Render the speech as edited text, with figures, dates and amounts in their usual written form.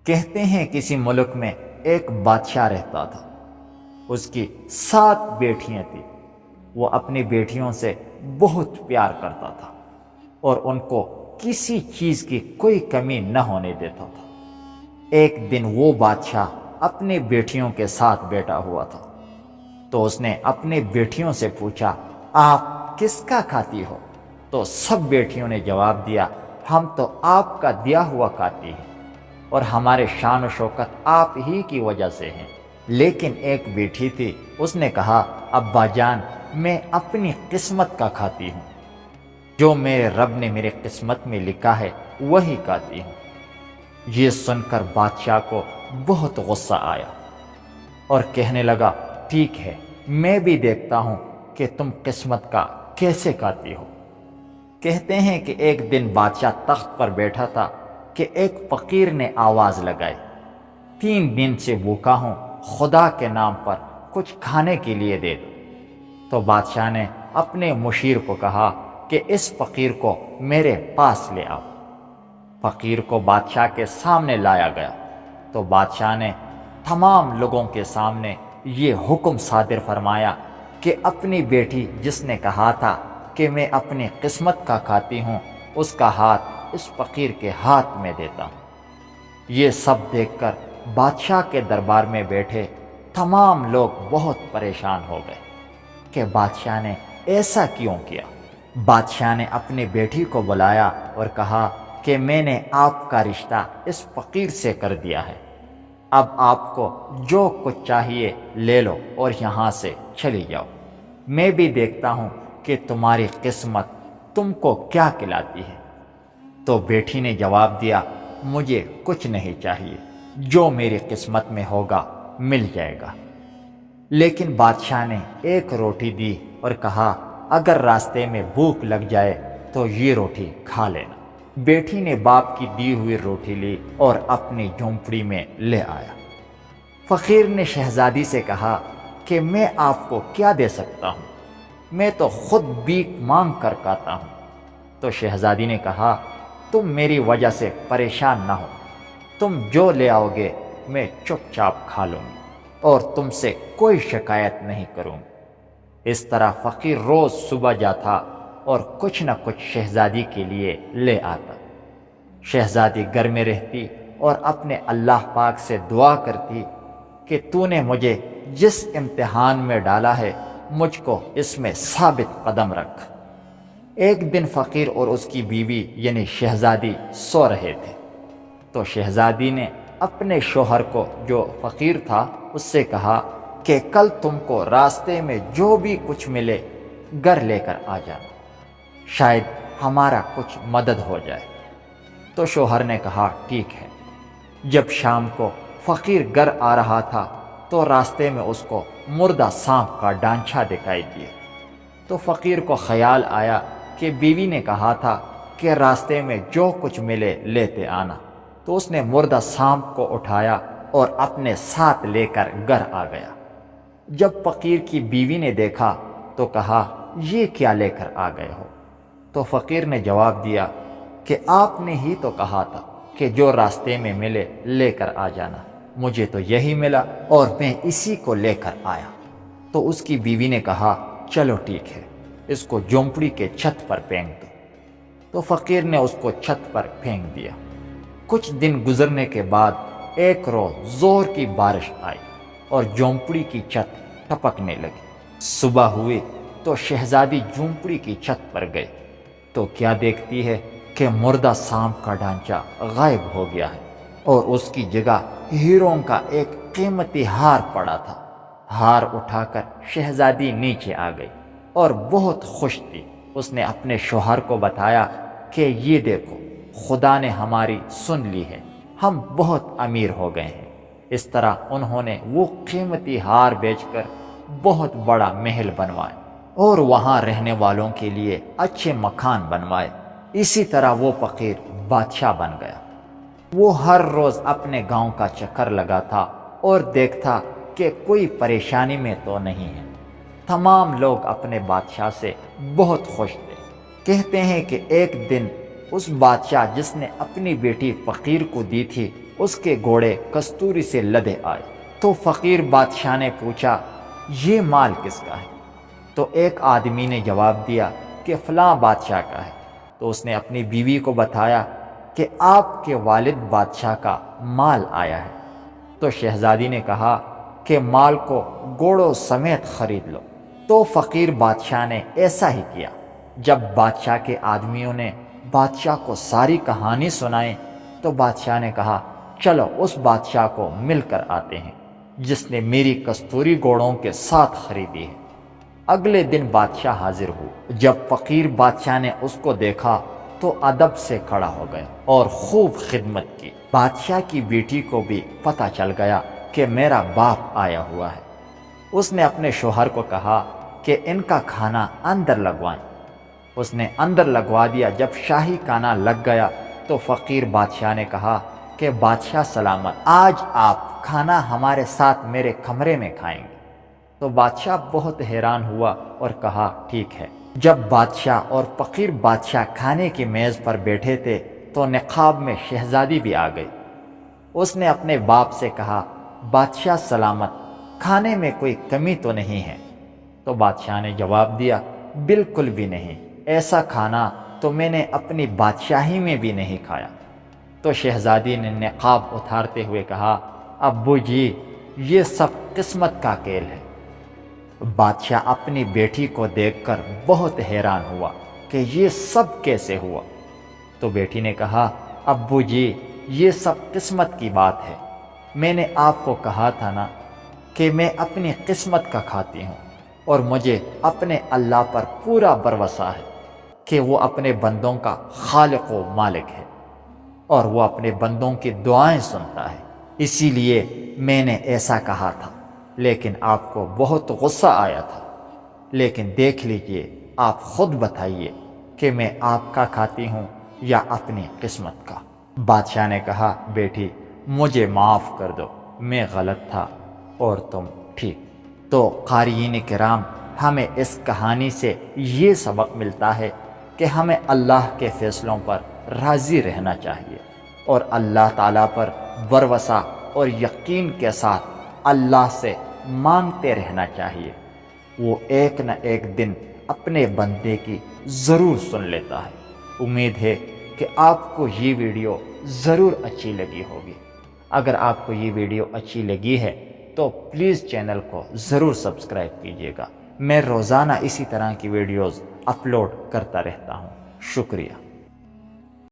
کہتے ہیں کسی ملک میں ایک بادشاہ رہتا تھا۔ اس کی 7 بیٹیاں تھیں۔ وہ اپنی بیٹیوں سے بہت پیار کرتا تھا اور ان کو کسی چیز کی کوئی کمی نہ ہونے دیتا تھا۔ ایک دن وہ بادشاہ اپنی بیٹیوں کے ساتھ بیٹھا ہوا تھا، تو اس نے اپنی بیٹیوں سے پوچھا، آپ کس کا کھاتی ہو؟ تو سب بیٹیوں نے جواب دیا، ہم تو آپ کا دیا ہوا کھاتی ہیں اور ہمارے شان و شوکت آپ ہی کی وجہ سے ہیں۔ لیکن ایک بیٹی تھی، اس نے کہا، ابا جان، میں اپنی قسمت کا کھاتی ہوں، جو میرے رب نے میرے قسمت میں لکھا ہے وہی کھاتی ہوں۔ یہ سن کر بادشاہ کو بہت غصہ آیا اور کہنے لگا، ٹھیک ہے، میں بھی دیکھتا ہوں کہ تم قسمت کا کیسے کھاتی ہو۔ کہتے ہیں کہ ایک دن بادشاہ تخت پر بیٹھا تھا کہ ایک فقیر نے آواز لگائی، 3 دن سے بھوکا ہوں، خدا کے نام پر کچھ کھانے کے لیے دے دو۔ تو بادشاہ نے اپنے مشیر کو کہا کہ اس فقیر کو میرے پاس لے آؤ۔ فقیر کو بادشاہ کے سامنے لایا گیا تو بادشاہ نے تمام لوگوں کے سامنے یہ حکم صادر فرمایا کہ اپنی بیٹی جس نے کہا تھا کہ میں اپنی قسمت کا کھاتی ہوں، اس کا ہاتھ اس فقیر کے ہاتھ میں دیتا ہوں۔ یہ سب دیکھ کر بادشاہ کے دربار میں بیٹھے تمام لوگ بہت پریشان ہو گئے کہ بادشاہ نے ایسا کیوں کیا۔ بادشاہ نے اپنی بیٹی کو بلایا اور کہا کہ میں نے آپ کا رشتہ اس فقیر سے کر دیا ہے، اب آپ کو جو کچھ چاہیے لے لو اور یہاں سے چلی جاؤ، میں بھی دیکھتا ہوں کہ تمہاری قسمت تم کو کیا کھلاتی ہے۔ تو بیٹی نے جواب دیا، مجھے کچھ نہیں چاہیے، جو میری قسمت میں ہوگا مل جائے گا۔ لیکن بادشاہ نے ایک روٹی دی اور کہا، اگر راستے میں بھوک لگ جائے تو یہ روٹی کھا لینا۔ بیٹی نے باپ کی دی ہوئی روٹی لی اور اپنی جھونپڑی میں لے آیا۔ فقیر نے شہزادی سے کہا کہ میں آپ کو کیا دے سکتا ہوں، میں تو خود بھیک مانگ کر کھاتا ہوں۔ تو شہزادی نے کہا، تم میری وجہ سے پریشان نہ ہو، تم جو لے آؤ گے میں چپ چاپ کھا لوں گی اور تم سے کوئی شکایت نہیں کروں گی۔ اس طرح فقیر روز صبح جاتا اور کچھ نہ کچھ شہزادی کے لیے لے آتا۔ شہزادی گھر میں رہتی اور اپنے اللہ پاک سے دعا کرتی کہ تو نے مجھے جس امتحان میں ڈالا ہے مجھ کو اس میں ثابت قدم رکھ۔ ایک دن فقیر اور اس کی بیوی یعنی شہزادی سو رہے تھے، تو شہزادی نے اپنے شوہر کو جو فقیر تھا اس سے کہا کہ کل تم کو راستے میں جو بھی کچھ ملے گھر لے کر آ جانا، شاید ہمارا کچھ مدد ہو جائے۔ تو شوہر نے کہا، ٹھیک ہے۔ جب شام کو فقیر گھر آ رہا تھا تو راستے میں اس کو مردہ سانپ کا ڈانچہ دکھائی دیا۔ تو فقیر کو خیال آیا کہ بیوی نے کہا تھا کہ راستے میں جو کچھ ملے لیتے آنا، تو اس نے مردہ سانپ کو اٹھایا اور اپنے ساتھ لے کر گھر آ گیا۔ جب فقیر کی بیوی نے دیکھا تو کہا، یہ کیا لے کر آ گئے ہو؟ تو فقیر نے جواب دیا کہ آپ نے ہی تو کہا تھا کہ جو راستے میں ملے لے کر آ جانا، مجھے تو یہی ملا اور میں اسی کو لے کر آیا۔ تو اس کی بیوی نے کہا، چلو ٹھیک ہے، اس کو جھونپڑی کے چھت پر پھینک دو۔ تو فقیر نے اس کو چھت پر پھینک دیا۔ کچھ دن گزرنے کے بعد ایک روز زور کی بارش آئی اور جھونپڑی کی چھت ٹپکنے لگی۔ صبح ہوئی تو شہزادی جھونپڑی کی چھت پر گئی تو کیا دیکھتی ہے کہ مردہ سانپ کا ڈھانچہ غائب ہو گیا ہے اور اس کی جگہ ہیروں کا ایک قیمتی ہار پڑا تھا۔ ہار اٹھا کر شہزادی نیچے آ گئی اور بہت خوش تھی۔ اس نے اپنے شوہر کو بتایا کہ یہ دیکھو، خدا نے ہماری سن لی ہے، ہم بہت امیر ہو گئے ہیں۔ اس طرح انہوں نے وہ قیمتی ہار بیچ کر بہت بڑا محل بنوائے اور وہاں رہنے والوں کے لیے اچھے مکان بنوائے۔ اسی طرح وہ فقیر بادشاہ بن گیا۔ وہ ہر روز اپنے گاؤں کا چکر لگاتا اور دیکھتا کہ کوئی پریشانی میں تو نہیں ہے۔ تمام لوگ اپنے بادشاہ سے بہت خوش تھے۔ کہتے ہیں کہ ایک دن اس بادشاہ جس نے اپنی بیٹی فقیر کو دی تھی اس کے گھوڑے کستوری سے لدے آئے۔ تو فقیر بادشاہ نے پوچھا یہ مال کس کا ہے؟ تو ایک آدمی نے جواب دیا کہ فلاں بادشاہ کا ہے۔ تو اس نے اپنی بیوی کو بتایا کہ آپ کے والد بادشاہ کا مال آیا ہے۔ تو شہزادی نے کہا کہ مال کو گھوڑوں سمیت خرید لو۔ تو فقیر بادشاہ نے ایسا ہی کیا۔ جب بادشاہ کے آدمیوں نے بادشاہ کو ساری کہانی سنائی تو بادشاہ نے کہا چلو اس بادشاہ کو مل کر آتے ہیں جس نے میری کستوری گھوڑوں کے ساتھ خریدی ہے۔ اگلے دن بادشاہ حاضر ہوا۔ جب فقیر بادشاہ نے اس کو دیکھا تو ادب سے کھڑا ہو گیا اور خوب خدمت کی۔ بادشاہ کی بیٹی کو بھی پتہ چل گیا کہ میرا باپ آیا ہوا ہے۔ اس نے اپنے شوہر کو کہا کہ ان کا کھانا اندر لگوائیں۔ اس نے اندر لگوا دیا۔ جب شاہی کھانا لگ گیا تو فقیر بادشاہ نے کہا کہ بادشاہ سلامت، آج آپ کھانا ہمارے ساتھ میرے کمرے میں کھائیں گے۔ تو بادشاہ بہت حیران ہوا اور کہا ٹھیک ہے۔ جب بادشاہ اور فقیر بادشاہ کھانے کی میز پر بیٹھے تھے تو نقاب میں شہزادی بھی آ گئی۔ اس نے اپنے باپ سے کہا بادشاہ سلامت، کھانے میں کوئی کمی تو نہیں ہے؟ تو بادشاہ نے جواب دیا بالکل بھی نہیں، ایسا کھانا تو میں نے اپنی بادشاہی میں بھی نہیں کھایا۔ تو شہزادی نے نقاب اتارتے ہوئے کہا ابو جی یہ سب قسمت کا کھیل ہے۔ بادشاہ اپنی بیٹی کو دیکھ کر بہت حیران ہوا کہ یہ سب کیسے ہوا۔ تو بیٹی نے کہا ابو جی یہ سب قسمت کی بات ہے، میں نے آپ کو کہا تھا نا کہ میں اپنی قسمت کا کھاتی ہوں اور مجھے اپنے اللہ پر پورا بھروسہ ہے کہ وہ اپنے بندوں کا خالق و مالک ہے اور وہ اپنے بندوں کی دعائیں سنتا ہے، اسی لیے میں نے ایسا کہا تھا، لیکن آپ کو بہت غصہ آیا تھا۔ لیکن دیکھ لیجئے، آپ خود بتائیے کہ میں آپ کا کھاتی ہوں یا اپنی قسمت کا۔ بادشاہ نے کہا بیٹی مجھے معاف کر دو، میں غلط تھا اور تم ٹھیک۔ تو قارئین کرام، ہمیں اس کہانی سے یہ سبق ملتا ہے کہ ہمیں اللہ کے فیصلوں پر راضی رہنا چاہیے اور اللہ تعالیٰ پر بھروسہ اور یقین کے ساتھ اللہ سے مانگتے رہنا چاہیے۔ وہ ایک نہ ایک دن اپنے بندے کی ضرور سن لیتا ہے۔ امید ہے کہ آپ کو یہ ویڈیو ضرور اچھی لگی ہوگی۔ اگر آپ کو یہ ویڈیو اچھی لگی ہے تو پلیز چینل کو ضرور سبسکرائب کیجیے گا۔ میں روزانہ اسی طرح کی ویڈیوز اپلوڈ کرتا رہتا ہوں۔ شکریہ۔